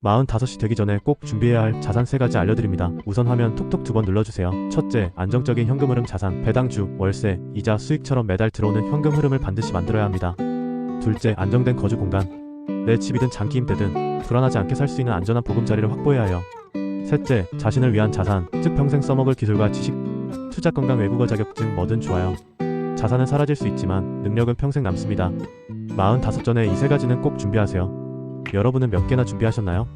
45이 되기 전에 꼭 준비해야 할 자산 3가지 알려드립니다. 우선 화면 톡톡 2번 눌러주세요. 첫째, 안정적인 현금 흐름 자산, 배당주, 월세, 이자, 수익처럼 매달 들어오는 현금 흐름을 반드시 만들어야 합니다. 둘째, 안정된 거주 공간. 내 집이든 장기 임대든 불안하지 않게 살 수 있는 안전한 보금자리를 확보해야 해요. 셋째, 자신을 위한 자산, 즉 평생 써먹을 기술과 지식, 투자, 건강, 외국어 자격증 뭐든 좋아요. 자산은 사라질 수 있지만 능력은 평생 남습니다. 45 전에 이 3가지는 꼭 준비하세요. 여러분은 몇 개나 준비하셨나요?